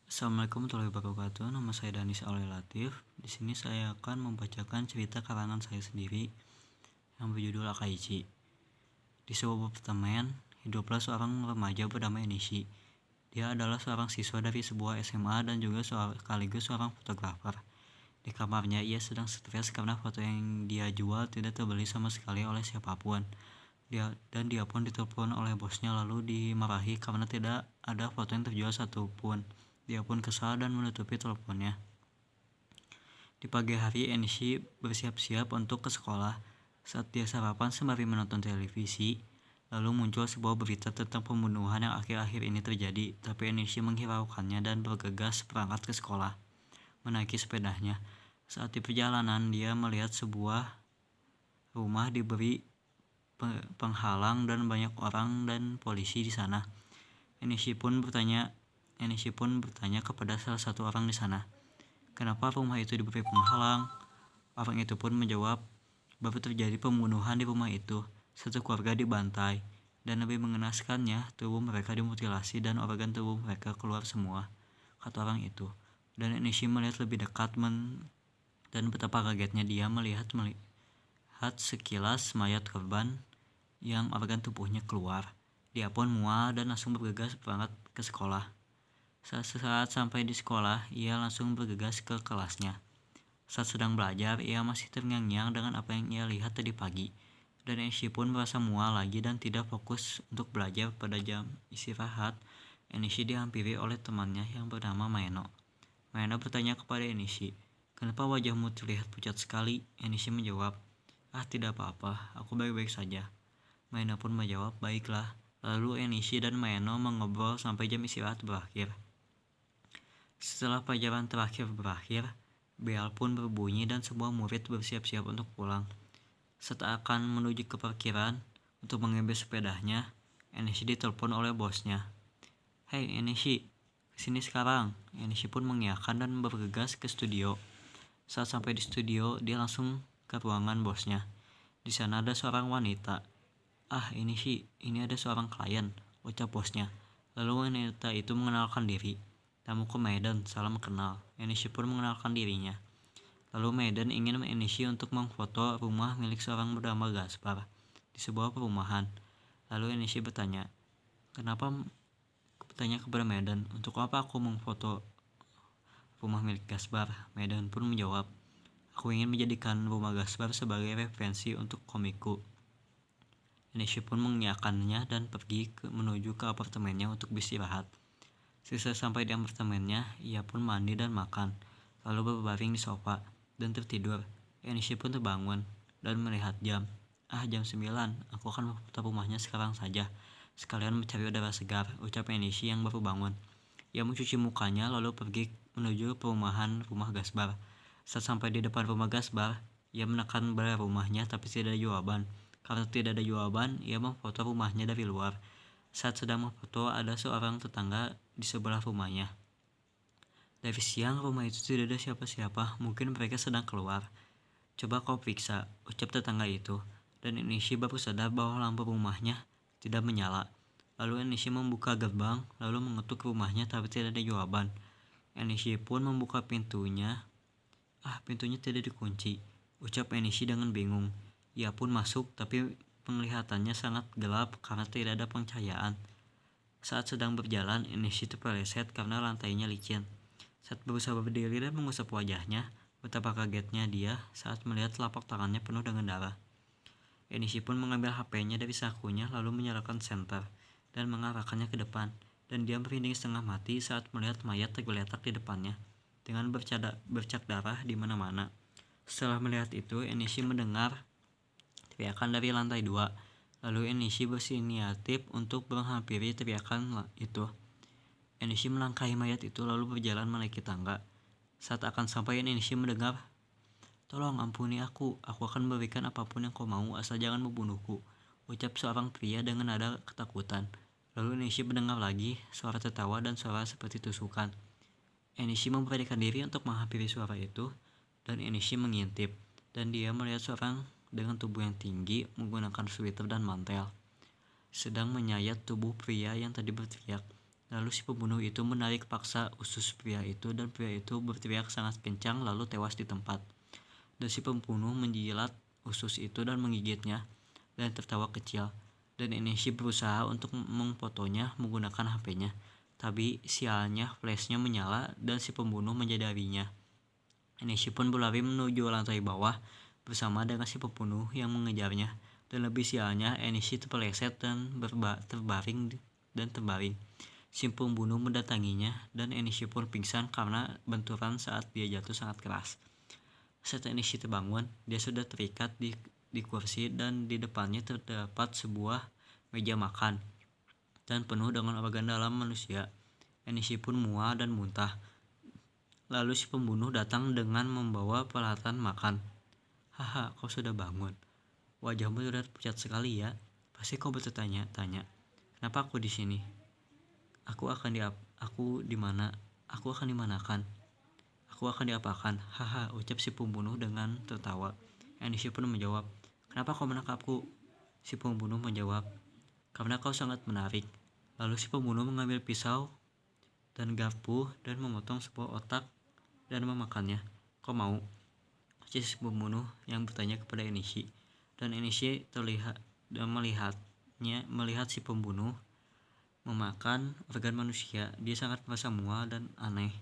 Assalamualaikum warahmatullahi wabarakatuh. Nama saya Danis Aulia Latif. Di sini saya akan membacakan cerita karangan saya sendiri yang berjudul Akaichi. Di sebuah apartemen, hiduplah seorang remaja bernama Enishi. Dia adalah seorang siswa dari sebuah SMA dan juga sekaligus seorang fotografer. Di kamarnya, ia sedang stres karena foto yang dia jual tidak terbeli sama sekali oleh siapapun. Dia pun ditelepon oleh bosnya lalu dimarahi karena tidak ada foto yang terjual satupun. Dia pun kesal dan menutupi teleponnya. Di pagi hari, Enishi bersiap-siap untuk ke sekolah. Saat dia sarapan sembari menonton televisi, lalu muncul sebuah berita tentang pembunuhan yang akhir-akhir ini terjadi. Tapi Enishi menghiraukannya dan bergegas berangkat ke sekolah, menaiki sepedanya. Saat di perjalanan, dia melihat sebuah rumah diberi penghalang dan banyak orang dan polisi di sana. Enishi pun bertanya kepada salah satu orang di sana, kenapa rumah itu diberi penghalang? Orang itu pun menjawab, baru terjadi pembunuhan di rumah itu. Satu keluarga dibantai, dan lebih mengenaskannya, tubuh mereka dimutilasi dan organ tubuh mereka keluar semua, kata orang itu. Dan Enishi melihat lebih dekat dan betapa kagetnya dia melihat sekilas mayat korban yang organ tubuhnya keluar. Dia pun mual dan langsung bergegas berangkat ke sekolah. Saat sampai di sekolah, ia langsung bergegas ke kelasnya. Saat sedang belajar, ia masih terngiang-ngiang dengan apa yang ia lihat tadi pagi. Dan Enishi pun merasa mual lagi dan tidak fokus untuk belajar. Pada jam istirahat, Enishi dihampiri oleh temannya yang bernama Maeno. Maeno bertanya kepada Enishi, kenapa wajahmu terlihat pucat sekali? Enishi menjawab, tidak apa-apa, aku baik-baik saja. Maeno pun menjawab, baiklah. Lalu Enishi dan Maeno mengobrol sampai jam istirahat berakhir. Setelah pelajaran terakhir berakhir, bel pun berbunyi dan semua murid bersiap-siap untuk pulang. Saat akan menuju ke parkiran untuk mengambil sepedanya, Enishi ditelepon oleh bosnya. Hei Enishi, kesini sekarang. Enishi pun mengiyakan dan bergegas ke studio. Saat sampai di studio, dia langsung ke ruangan bosnya. Di sana ada seorang wanita. Enishi, ini ada seorang klien, ucap bosnya. Lalu wanita itu mengenalkan diri. Tamu ke Maiden, salam kenal. Enishi pun mengenalkan dirinya. Lalu Maiden ingin Enishi untuk memfoto rumah milik seorang bernama Gaspar di sebuah perumahan. Lalu Enishi bertanya kepada Maiden, untuk apa aku memfoto rumah milik Gaspar? Maiden pun menjawab, aku ingin menjadikan rumah Gaspar sebagai referensi untuk komikku. Enishi pun mengiyakannya dan pergi menuju ke apartemennya untuk beristirahat. Setelah sampai di apartemennya, ia pun mandi dan makan, lalu berbaring di sofa dan tertidur. Enishi pun terbangun dan melihat jam. Jam 9, aku akan memfoto rumahnya sekarang saja, sekalian mencari udara segar, ucap Enishi yang baru bangun. Ia mencuci mukanya lalu pergi menuju perumahan rumah Gaspar. Saat sampai di depan rumah Gaspar, ia menekan bel rumahnya tapi tidak ada jawaban. Karena tidak ada jawaban, ia memfoto rumahnya dari luar. Saat sedang memfoto, ada seorang tetangga di sebelah rumahnya. Dari siang, rumah itu tidak ada siapa-siapa, mungkin mereka sedang keluar. Coba kau periksa, ucap tetangga itu. Dan Enishi baru sadar bahwa lampu rumahnya tidak menyala. Lalu Enishi membuka gerbang, lalu mengetuk rumahnya tapi tidak ada jawaban. Enishi pun membuka pintunya. Pintunya tidak dikunci, ucap Enishi dengan bingung. Ia pun masuk, tapi penglihatannya sangat gelap karena tidak ada pencahayaan. Saat sedang berjalan, Enishi terpeleset karena lantainya licin. Saat berusaha berdiri dan mengusap wajahnya, betapa kagetnya dia saat melihat telapak tangannya penuh dengan darah. Enishi pun mengambil HP-nya dari sakunya lalu menyalakan senter dan mengarahkannya ke depan. Dan dia merinding setengah mati saat melihat mayat tergeletak di depannya dengan bercak darah di mana-mana. Setelah melihat itu, Enishi mendengar teriakan dari lantai 2. Lalu Enishi bersinyatif untuk menghampiri teriakan itu. Enishi melangkahi mayat itu lalu berjalan menaiki tangga. Saat akan sampai, Enishi mendengar, tolong ampuni aku akan memberikan apapun yang kau mau asal jangan membunuhku, ucap seorang pria dengan nada ketakutan. Lalu Enishi mendengar lagi suara tertawa dan suara seperti tusukan. Enishi memberanikan diri untuk menghampiri suara itu, dan Enishi mengintip, dan dia melihat seorang dengan tubuh yang tinggi menggunakan sweater dan mantel sedang menyayat tubuh pria yang tadi berteriak. Lalu si pembunuh itu menarik paksa usus pria itu dan pria itu berteriak sangat kencang lalu tewas di tempat. Dan si pembunuh menjilat usus itu dan menggigitnya dan tertawa kecil. Dan Enishi berusaha untuk memfotonya menggunakan HP-nya. Tapi sialnya flashnya menyala dan si pembunuh menyadarinya. Enishi pun berlari menuju lantai bawah bersama dengan si pembunuh yang mengejarnya. Dan lebih sialnya Enishi terpeleset dan terbaring. Si pembunuh mendatanginya dan Enishi pun pingsan karena benturan saat dia jatuh sangat keras. Saat Enishi terbangun, dia sudah terikat di kursi dan di depannya terdapat sebuah meja makan dan penuh dengan organ dalam manusia. Enishi pun mual dan muntah. Lalu si pembunuh datang dengan membawa peralatan makan. Haha, kau sudah bangun. Wajahmu sudah pucat sekali ya. Pasti kau bertanya-tanya, kenapa aku di sini? Aku akan dimanakan. Aku akan diapakan? Haha, ucap si pembunuh dengan tertawa. Enishi pun menjawab, kenapa kau menangkapku? Si pembunuh menjawab, karena kau sangat menarik. Lalu si pembunuh mengambil pisau dan garpu dan memotong sebuah otak dan memakannya. Kau mau? Si pembunuh yang bertanya kepada Enishi. Dan Enishi melihat si pembunuh memakan organ manusia. Dia sangat merasa mual dan aneh.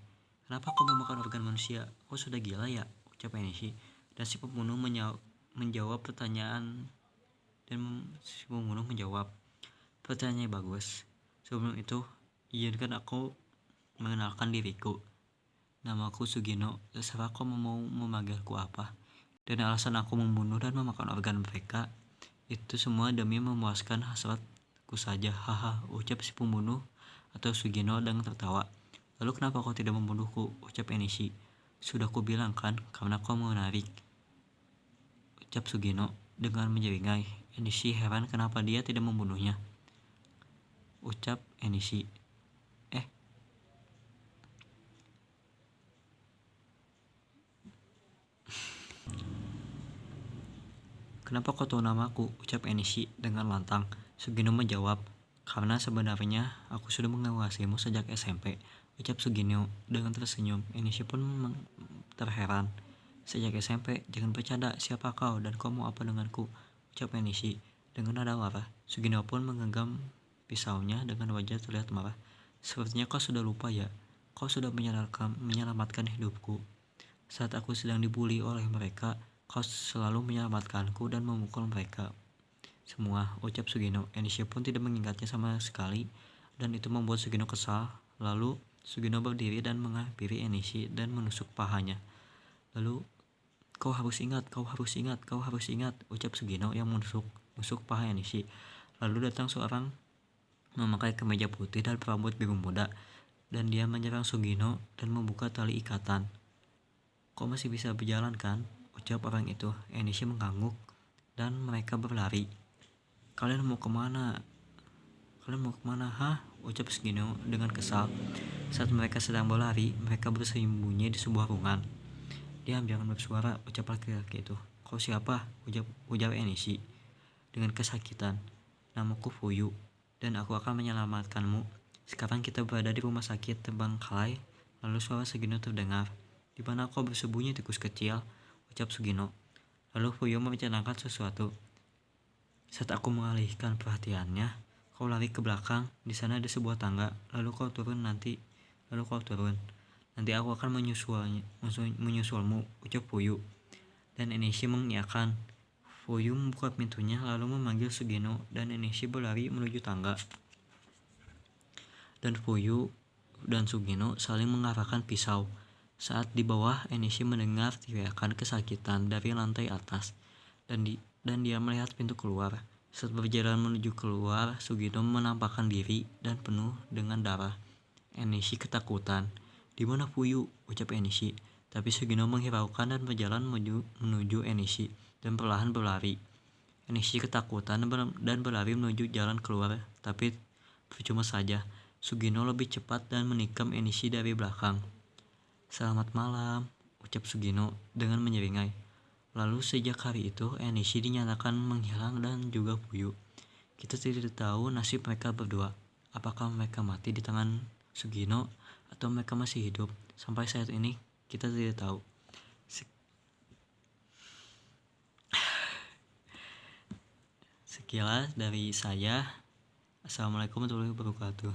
Kenapa kau memakan organ manusia? Kau sudah gila ya? Ucap Enishi. Dan si pembunuh menjawab pertanyaan. Dan si pembunuh menjawab, pertanyaannya bagus. Sebelum itu, izinkan aku mengenalkan diriku. Namaku Sugino. Terserah kau mau memanggilku apa. Dan alasan aku membunuh dan memakan organ mereka, itu semua demi memuaskan hasratku saja. Haha, ucap si pembunuh atau Sugino dengan tertawa. Lalu kenapa kau tidak membunuhku? Ucap Enishi. Sudah kubilang kan, karena kau menarik. Ucap Sugino dengan menjeringai. Enishi heran kenapa dia tidak membunuhnya. Ucap Enishi. Kenapa kau tahu namaku? Ucap Enishi dengan lantang. Sugino menjawab, karena sebenarnya aku sudah mengawasimu sejak SMP. Ucap Sugino dengan tersenyum. Enishi pun terheran. Sejak SMP, jangan bercanda. Siapa kau dan kau mau apa denganku? Ucap Enishi dengan nada marah. Sugino pun menggenggam pisaunya dengan wajah terlihat marah. Sepertinya kau sudah lupa ya. Kau sudah menyelamatkan hidupku. Saat aku sedang dibully oleh mereka, kau selalu menyelamatkanku dan memukul mereka semua, ucap Sugino. Enishi pun tidak mengingatnya sama sekali dan itu membuat Sugino kesal. Lalu Sugino berdiri dan menghampiri Enishi dan menusuk pahanya. Lalu, kau harus ingat, ucap Sugino yang menusuk paha Enishi. Lalu datang seorang memakai kemeja putih dan rambut biru muda dan dia menyerang Sugino dan membuka tali ikatan. Kau masih bisa berjalan kan? Ucap orang itu. Enishi mengangguk dan mereka berlari. Kalian mau kemana? Hah? Ucap Sugino dengan kesal. Saat mereka sedang berlari, mereka bersembunyi di sebuah ruangan. Diam, jangan bersuara, ucap laki-laki itu. Kau siapa? Ujar Enishi dengan kesakitan. Namaku Fuyu dan aku akan menyelamatkanmu. Sekarang kita berada di rumah sakit terbengkalai. Lalu suara Sugino terdengar. Di mana kau bersembunyi, tikus kecil? Ucap Sugino. Lalu Fuyu mencanangkan sesuatu. Saat aku mengalihkan perhatiannya, kau lari ke belakang. Di sana ada sebuah tangga. Lalu kau turun. Nanti aku akan menyusulmu, ucap Fuyu. Dan Enishi mengiyakan. Fuyu membuka pintunya lalu memanggil Sugino dan Enishi berlari menuju tangga. Dan Fuyu dan Sugino saling mengarahkan pisau. Saat di bawah, Enishi mendengar teriakan kesakitan dari lantai atas dan dia melihat pintu keluar. Saat berjalan menuju keluar, Sugino menampakkan diri dan penuh dengan darah. Enishi ketakutan. Di mana Fuyu? Ucap Enishi. Tapi Sugino menghiraukan dan berjalan menuju Enishi dan perlahan berlari. Enishi ketakutan dan berlari menuju jalan keluar, tapi percuma saja. Sugino lebih cepat dan menikam Enishi dari belakang. Selamat malam, ucap Sugino dengan menyeringai. Lalu sejak hari itu, Enishi dinyatakan menghilang dan juga Fuyu. Kita tidak tahu nasib mereka berdua. apakah mereka mati di tangan Sugino atau mereka masih hidup. Sampai saat ini kita tidak tahu. Sekilas dari saya. Assalamualaikum warahmatullahi wabarakatuh.